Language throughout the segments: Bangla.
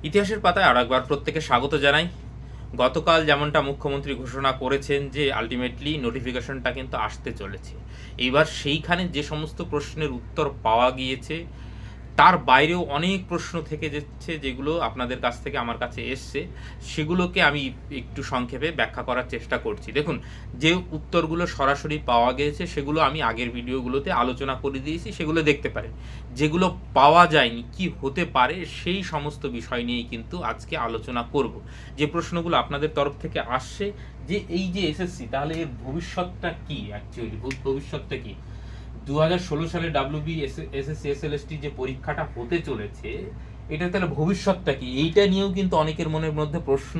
ইতিহাসের পাতায় আরেকবার প্রত্যেকে স্বাগত জানাই। গতকাল যেমনটা মুখ্যমন্ত্রী ঘোষণা করেছেন যে আলটিমেটলি নোটিফিকেশনটা কিন্তু আসতে চলেছে। এইবার সেইখানে যে সমস্ত প্রশ্নের উত্তর পাওয়া গিয়েছে তার বাইরেও অনেক প্রশ্ন থেকে যাচ্ছে, যেগুলো আপনাদের কাছ থেকে আমার কাছে এসছে, সেগুলোকে আমি একটু সংক্ষেপে ব্যাখ্যা করার চেষ্টা করছি। দেখুন, যে উত্তরগুলো সরাসরি পাওয়া গিয়েছে সেগুলো আমি আগের ভিডিওগুলোতে আলোচনা করে দিয়েছি, সেগুলো দেখতে পারেন। যেগুলো পাওয়া যায়নি কি হতে পারে সেই সমস্ত বিষয় নিয়েই কিন্তু আজকে আলোচনা করব। যে প্রশ্নগুলো আপনাদের তরফ থেকে আসছে যে এই যে এসএসসি, তাহলে এর ভবিষ্যৎটা কি, অ্যাকচুয়ালি ভবিষ্যৎটা কি, 2016 সালে ডাব্লিউবি এসএসসি এসএলএসটি যে পরীক্ষাটা হতে চলেছে, এটা তাহলে ভবিষ্যৎটা কি, এইটা নিয়েও কিন্তু অনেকের মনের মধ্যে প্রশ্ন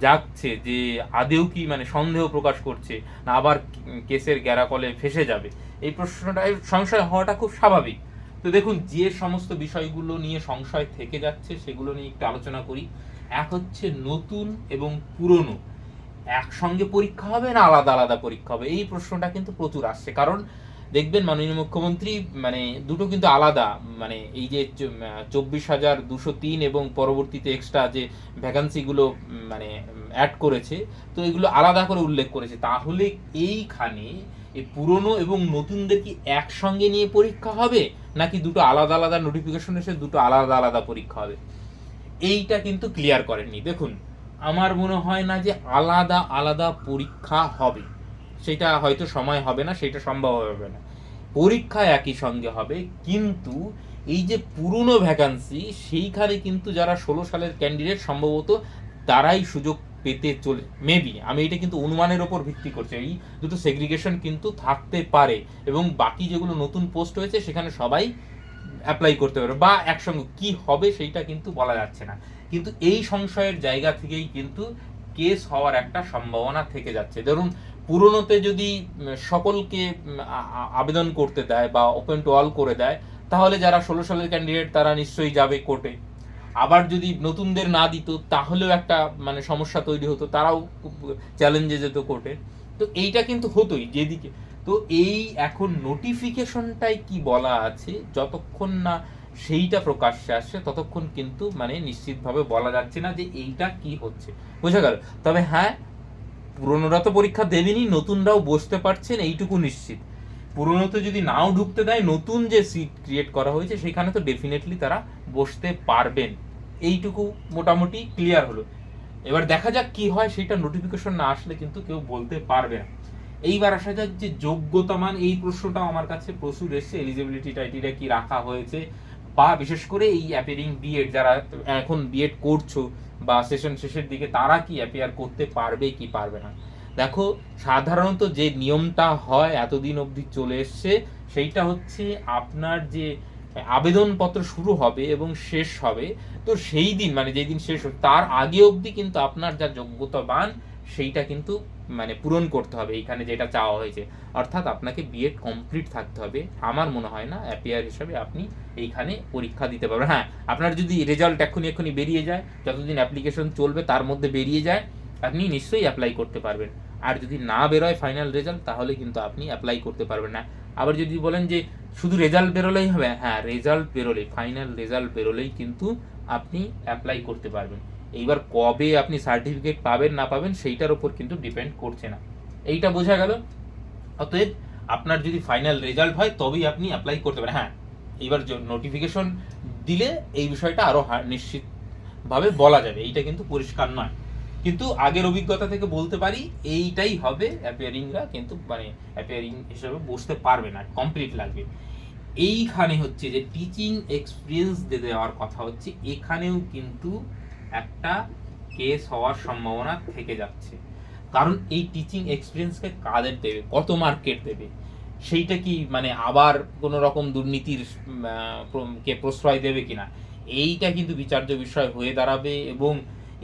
জাগছে যে আদেও কি, মানে সন্দেহ প্রকাশ করছে না আবার কেসের গ্যারাকলে ফেসে যাবে। এই প্রশ্নটা, সংশয় হওয়াটা খুব স্বাভাবিক। তো দেখুন, যে সমস্ত বিষয়গুলো নিয়ে সংশয় থেকে যাচ্ছে সেগুলো নিয়ে একটু আলোচনা করি। এক হচ্ছে নতুন এবং পুরনো একসঙ্গে পরীক্ষা হবে না আলাদা আলাদা পরীক্ষা হবে, এই প্রশ্নটা কিন্তু প্রচুর আসছে। কারণ দেখবেন মাননীয় মুখ্যমন্ত্রী মানে দুটো কিন্তু আলাদা, মানে এই যে 24,203 এবং পরবর্তীতে এক্সট্রা যে ভ্যাকান্সিগুলো মানে অ্যাড করেছে, তো এগুলো আলাদা করে উল্লেখ করেছে। তাহলে এইখানে এই পুরনো এবং নতুনদের কি একসঙ্গে নিয়ে পরীক্ষা হবে, নাকি দুটো আলাদা আলাদা নোটিফিকেশন এসে দুটো আলাদা আলাদা পরীক্ষা হবে, এইটা কিন্তু ক্লিয়ার করেননি। দেখুন, আমার মনে হয় না যে আলাদা আলাদা পরীক্ষা হবে, সেটা হয়তো সময় হবে না, সেটা সম্ভব হবে না। পরীক্ষা একই সঙ্গে হবে, কিন্তু এই যে পুরনো ভ্যাকান্সি, সেইখানে কিন্তু যারা 16 সালের ক্যান্ডিডেট সম্ভবত তারাই সুযোগ পেতে চলে, মেবি, আমি এটা কিন্তু অনুমানের ওপর ভিত্তি করছি, এই দুটো সেগ্রিগেশন কিন্তু থাকতে পারে, এবং বাকি যেগুলো নতুন পোস্ট হয়েছে সেখানে সবাই অ্যাপ্লাই করতে পারবে, বা একসঙ্গে কি হবে সেইটা কিন্তু বলা যাচ্ছে না। কিন্তু এই সংশয়ের জায়গা থেকেই কিন্তু কেস হওয়ার একটা সম্ভাবনা থেকে যাচ্ছে। ধরুন, পুরনোতে যদি সকলকে আবেদন করতে দেয় বা ওপেন টু অল করে দেয়, তাহলে যারা 16 সালের ক্যান্ডিডেট তারা নিশ্চয়ই যাবে কোর্টে। আবার যদি নতুনদের না দিত তাহলেও একটা মানে সমস্যা তৈরি হতো, তারাও চ্যালেঞ্জে যেত কোর্টে। তো এইটা কিন্তু হতোই যেদিকে। তো এই এখন নোটিফিকেশনটাই কি বলা আছে, যতক্ষণ না সেইটা প্রকাশ্যে আসছে ততক্ষণ কিন্তু মানে নিশ্চিতভাবে বলা যাচ্ছে না যে এইটা কি হচ্ছে, বোঝা গেল। তবে হ্যাঁ, পুরনোরা তো পরীক্ষা দেবেনি, নতুনরাও বসতে পারছেন এইটুকু নিশ্চিত। পুরনোতে যদি নাও ঢুকতে দেয়, নতুন যে সিট ক্রিয়েট করা হয়েছে সেখানে তো ডেফিনেটলি তারা বসতে পারবেন, এইটুকু মোটামুটি ক্লিয়ার হলো। এবার দেখা যাক কি হয়, সেটা নোটিফিকেশন না আসলে কিন্তু কেউ বলতে পারবে না। এইবার আসা যাক যে যোগ্যতা মান, এই প্রশ্নটা আমার কাছে প্রচুর এসছে, এলিজিবিলিটি ক্রাইটেরিয়া কি রাখা হয়েছে, বা বিশেষ করে এই অ্যাপিয়ারিং বিএড, যারা এখন বিএড করছো বা সেশন শেষের দিকে, তারা কি অ্যাপিয়ার করতে পারবে কি পারবে না। দেখো, সাধারণত যে নিয়মটা হয় এতদিন অবধি চলে এসছে, সেইটা হচ্ছে আপনার যে আবেদনপত্র শুরু হবে এবং শেষ হবে, তো সেই দিন মানে যেই দিন শেষ হবে তার আগে অবধি কিন্তু আপনার যা যোগ্যতা মান সেইটা কিন্তু মানে পূরণ করতে হবে, এইখানে যেটা চাওয়া হয়েছে। অর্থাৎ আপনাকে বিএড কমপ্লিট থাকতে হবে। আমার মনে হয় না অ্যাপিয়ার হিসাবে আপনি এইখানে পরীক্ষা দিতে পারবেন। হ্যাঁ, আপনার যদি রেজাল্ট এক্ষুনি বেরিয়ে যায়, যতদিন অ্যাপ্লিকেশন চলবে তার মধ্যে বেরিয়ে যায়, আপনি নিশ্চয়ই অ্যাপ্লাই করতে পারবেন। আর যদি না বেরোয় ফাইনাল রেজাল্ট, তাহলে কিন্তু আপনি অ্যাপ্লাই করতে পারবেন না। আবার যদি বলেন যে শুধু রেজাল্ট বেরোলেই হবে, হ্যাঁ, রেজাল্ট বেরোলেই, ফাইনাল রেজাল্ট বেরোলেই কিন্তু আপনি অ্যাপ্লাই করতে পারবেন। এইবার কবে আপনি সার্টিফিকেট পাবেন না পাবেন সেইটার উপর কিন্তু ডিপেন্ড করছে না, এইটা বোঝা গেল। অতএব আপনার যদি ফাইনাল রেজাল্ট হয় তবেই আপনি অ্যাপ্লাই করতে পারেন। হ্যাঁ, এইবার নোটিফিকেশন দিলে এই বিষয়টা আরো নিশ্চিতভাবে বলা যাবে, এইটা কিন্তু পরিষ্কার নয়। কিন্তু আগের অভিজ্ঞতা থেকে বলতে পারি এইটাই হবে, অ্যাপিয়ারিংরা কিন্তু মানে অ্যাপিয়ারিং হিসেবে বসতে পারবে না, কমপ্লিট লাগবে। এইখানে হচ্ছে যে টিচিং এক্সপিরিয়েন্স দেওয়ার কথা হচ্ছে, এখানেও কিন্তু একটা কেস হওয়ার সম্ভাবনা থেকে যাচ্ছে। কারণ এই টিচিং এক্সপিরিয়েন্সকে কাদের দেবে, কত মার্কেট দেবে, সেইটা কি মানে আবার কোনো রকম দুর্নীতির কে প্রশ্রয় দেবে কিনা, এইটা কিন্তু বিচার্য বিষয় হয়ে দাঁড়াবে। এবং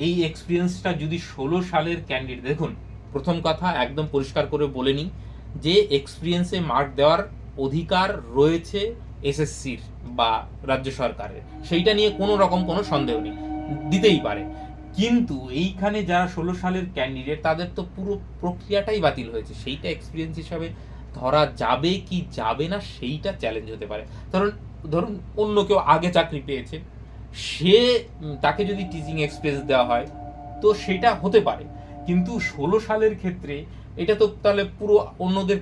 এই এক্সপিরিয়েন্সটা যদি 16 সালের ক্যান্ডিডেট, দেখুন, প্রথম কথা একদম পরিষ্কার করে বলে নিই যে এক্সপিরিয়েন্সে মার্ক দেওয়ার অধিকার রয়েছে এসএসসির বা রাজ্য সরকারের, সেইটা নিয়ে কোনো রকম কোনো সন্দেহ নেই, দিতেই পারে। কিন্তু এইখানে যারা 16 সালের ক্যান্ডিডেট, তাদের তো পুরো প্রক্রিয়াটাই বাতিল হয়েছে, সেইটা এক্সপিরিয়েন্স হিসাবে ধরা যাবে কি যাবে না সেইটা চ্যালেঞ্জ হতে পারে। ধরুন ধরুন অন্য কেউ আগে চাকরি পেয়েছে, সে তাকে যদি টিচিং এক্সপিরিয়েন্স দেওয়া হয় তো সেটা হতে পারে, কিন্তু 16 সালের ক্ষেত্রে এটা তো তাহলে পুরো অন্যদের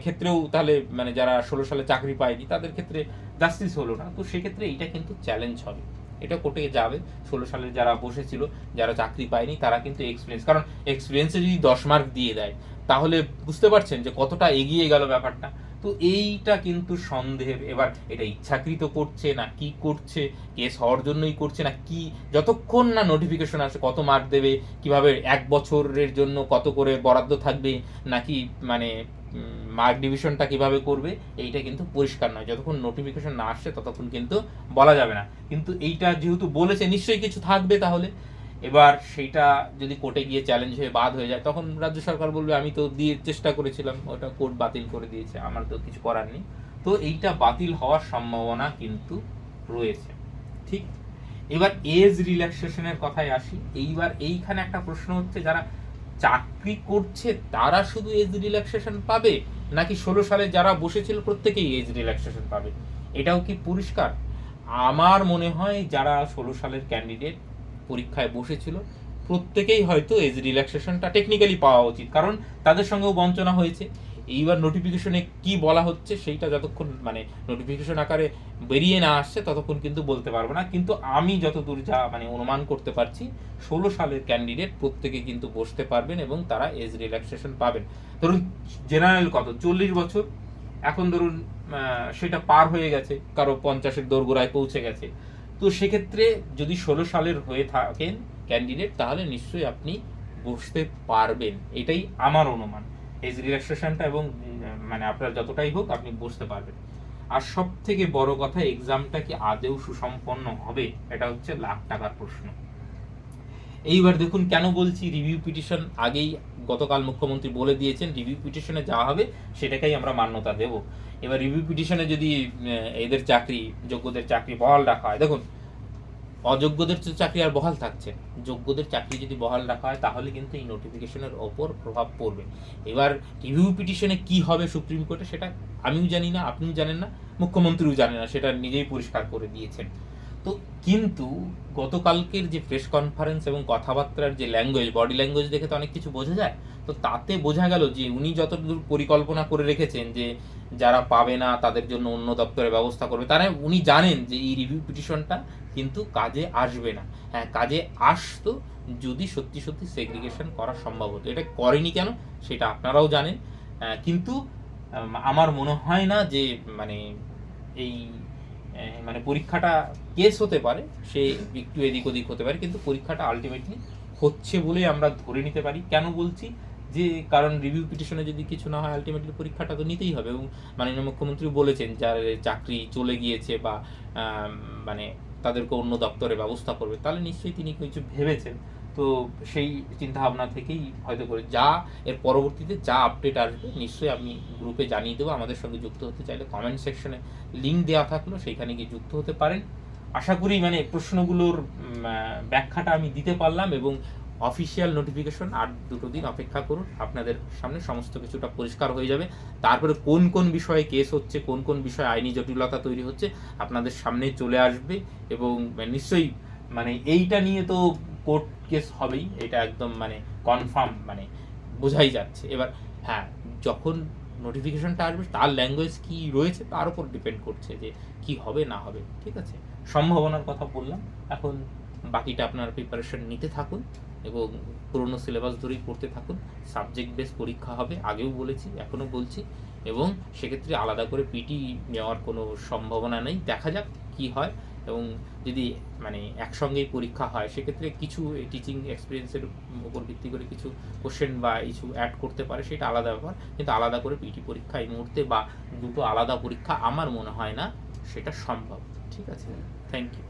ক্ষেত্রেও তাহলে মানে যারা 16 সালে চাকরি পায়নি তাদের ক্ষেত্রে জাস্টিস হলো না। তো সেক্ষেত্রে এইটা কিন্তু চ্যালেঞ্জ হবে, এটা কোর্টে যাবে। 16 সালে যারা বসেছিল, যারা চাকরি পায়নি, তারা কিন্তু এক্সপিরিয়েন্স, কারণ এক্সপিরিয়েন্সে যদি 10 মার্ক দিয়ে দেয় তাহলে বুঝতে পারছেন যে কতটা এগিয়ে গেল ব্যাপারটা। তো এইটা কিন্তু সন্দেহের। এবার এটা ইচ্ছাকৃত করছে না কি করছে, কেস হওয়ার জন্যই করছে না কি, যতক্ষণ না নোটিফিকেশন আসে কত মার্ক দেবে, কিভাবে 1 বছরের জন্য কত করে বরাদ্দ থাকবে, নাকি মানে মার্ক ডিভিশনটা কিভাবে করবে, এইটা কিন্তু পরিষ্কার নয়। যতক্ষণ নোটিফিকেশন না আসছে ততক্ষণ কিন্তু বলা যাবে না। কিন্তু এইটা যেহেতু বলেছে নিশ্চয়ই কিছু থাকবে তাহলে। এবার সেইটা যদি কোর্টে গিয়ে চ্যালেঞ্জ হয়ে বাদ হয়ে যায় তখন রাজ্য সরকার বলবে আমি তো দিয়ে চেষ্টা করেছিলাম, ওটা কোর্ট বাতিল করে দিয়েছে, আমার তো কিছু করার নেই। তো এইটা বাতিল হওয়ার সম্ভাবনা কিন্তু রয়েছে। ঠিক, এবার এজ রিল্যাক্সেশনের কথায় আসি। এইবার এইখানে একটা প্রশ্ন হচ্ছে, যারা চাকরি করছে তারা শুধু এজ রিল্যাক্সেশন পাবে, নাকি 16 সালে যারা বসেছিল প্রত্যেকেই এজ রিল্যাক্সেশন পাবে? এটাও কি পরিষ্কার? আমার মনে হয় যারা 16 সালের ক্যান্ডিডেট পরীক্ষায় বসেছিল প্রত্যেকেই হয়তো এজ রিল্যাক্সেশনটা টেকনিক্যালি পাওয়া উচিত, কারণ তাদের সঙ্গেও বঞ্চনা হয়েছে। এইবার নোটিফিকেশনে কি বলা হচ্ছে সেইটা যতক্ষণ মানে নোটিফিকেশন আকারে বেরিয়ে না আসছে ততক্ষণ কিন্তু বলতে পারবো না। কিন্তু আমি যতদূর যা মানে অনুমান করতে পারছি, 16 সালের ক্যান্ডিডেট প্রত্যেকে কিন্তু বসতে পারবেন এবং তারা এজ রিল্যাক্সেশন পাবেন। ধরুন জেনারেল কত 40 বছর, এখন ধরুন সেটা পার হয়ে গেছে, কারো 50-এর দোরগোড়ায় পৌঁছে গেছে। তো সেক্ষেত্রে যদি 16 সালের হয়ে থাকেন ক্যান্ডিডেট তাহলে নিশ্চয়ই আপনি বসতে পারবেন, এটাই আমার অনুমান। এজ রিল্যাক্সেশনটা এবং মানে আপনার যতটাই হোক আপনি বসতে পারবেন। আর সব থেকে বড় কথা, এক্সামটা কি আদেও সুসম্পন্ন হবে, এটা হচ্ছে লাখ টাকার প্রশ্ন। এইবার দেখুন কেন বলছি, রিভিউ পিটিশন আগেই গতকাল মুখ্যমন্ত্রী বলে দিয়েছেন রিভিউ পিটিশনে যা হবে সেটাকেই আমরা মান্যতা দেব। এবার রিভিউ পিটিশনে যদি এদের চাকরি, যোগ্যদের চাকরি বহাল রাখা হয়, দেখুন অযোগ্যদের চাকরি আর বহাল থাকছে, যোগ্যদের চাকরি যদি বহাল রাখা হয় তাহলে কিন্তু এই নোটিফিকেশনের ওপর প্রভাব পড়বে। এবার রিভিউ পিটিশনে কি হবে সুপ্রিম কোর্টে সেটা আমিও জানি না, আপনিও জানেন না, মুখ্যমন্ত্রীও জানেন না, সেটা নিজেই পরিষ্কার করে দিয়েছেন। তো কিন্তু গতকালকের যে প্রেস কনফারেন্স এবং কথাবার্তার যে ল্যাঙ্গুয়েজ, বডি ল্যাঙ্গুয়েজ দেখে তো অনেক কিছু বোঝা যায়। তো তাতে বোঝা গেল যে উনি যতদূর পরিকল্পনা করে রেখেছেন যে যারা পাবে না তাদের জন্য অন্য দপ্তরে ব্যবস্থা করবে, তারা উনি জানেন যে এই রিভিউ পিটিশনটা কিন্তু কাজে আসবে না। হ্যাঁ, কাজে আসতো যদি সত্যি সত্যি সেগ্রিগেশন করা সম্ভব হতো। এটা করেনি কেন সেটা আপনারাও জানেন। কিন্তু আমার মনে হয় না যে মানে এই মানে পরীক্ষাটা কেস হতে পারে, সে একটু এদিক ওদিক হতে পারে, কিন্তু পরীক্ষাটা আলটিমেটলি হচ্ছে বলে আমরা ধরে নিতে পারি। কেন বলছি, যে কারণ রিভিউ পিটিশনে যদি কিছু না হয় আলটিমেটলি পরীক্ষাটা তো নিতেই হবে। এবং মাননীয় মুখ্যমন্ত্রী বলেছেন যার চাকরি চলে গিয়েছে বা মানে তাদেরকে অন্য দপ্তরে ব্যবস্থা করবে, তাহলে নিশ্চয়ই তিনি কিছু ভেবেছেন। তো সেই চিন্তাভাবনা থেকেই হয়তো করে যা এর পরবর্তীতে যা আপডেট আসবে নিশ্চয়ই আমি গ্রুপে জানিয়ে দেবো। আমাদের সঙ্গে যুক্ত হতে চাইলে কমেন্ট সেকশনে লিঙ্ক দেওয়া থাকলো, সেইখানে গিয়ে যুক্ত হতে পারেন। আশা করি মানে প্রশ্নগুলোর ব্যাখ্যাটা আমি দিতে পারলাম, এবং অফিসিয়াল নোটিফিকেশন আর 2 দিন অপেক্ষা করুন, আপনাদের সামনে সমস্ত কিছুটা পরিষ্কার হয়ে যাবে। তারপরে কোন কোন বিষয়ে কেস হচ্ছে, কোন কোন বিষয়ে আইনি জটিলতা তৈরি হচ্ছে আপনাদের সামনে চলে আসবে। এবং নিশ্চয়ই মানে এইটা নিয়ে তো কোর্ট কেস হবেই, এটা একদম মানে কনফার্ম, মানে বোঝাই যাচ্ছে। এবার হ্যাঁ, যখন নোটিফিকেশনটা আসবে তার ল্যাঙ্গুয়েজ কি রয়েছে তার উপর ডিপেন্ড করছে যে কি হবে না হবে। ঠিক আছে, সম্ভাবনার কথা বললাম, এখন বাকিটা আপনার প্রিপারেশন নিতে থাকুন এবং পুরনো সিলেবাস ধরেই পড়তে থাকুন। সাবজেক্ট বেস পরীক্ষা হবে, আগেও বলেছি এখনও বলছি, এবং সেক্ষেত্রে আলাদা করে পিটি নেওয়ার কোনো সম্ভাবনা নেই। দেখা যাক কি হয়, এবং যদি মানে একসঙ্গেই পরীক্ষা হয় সেক্ষেত্রে কিছু টিচিং এক্সপিরিয়েন্সের উপর ভিত্তি করে কিছু কোশ্চেন বা কিছু অ্যাড করতে পারে, সেটা আলাদা ব্যাপার। কিন্তু আলাদা করে পিটি পরীক্ষা এই মুহূর্তে বা দুটো আলাদা পরীক্ষা আমার মনে হয় না সেটা সম্ভব। ঠিক আছে, থ্যাংক ইউ।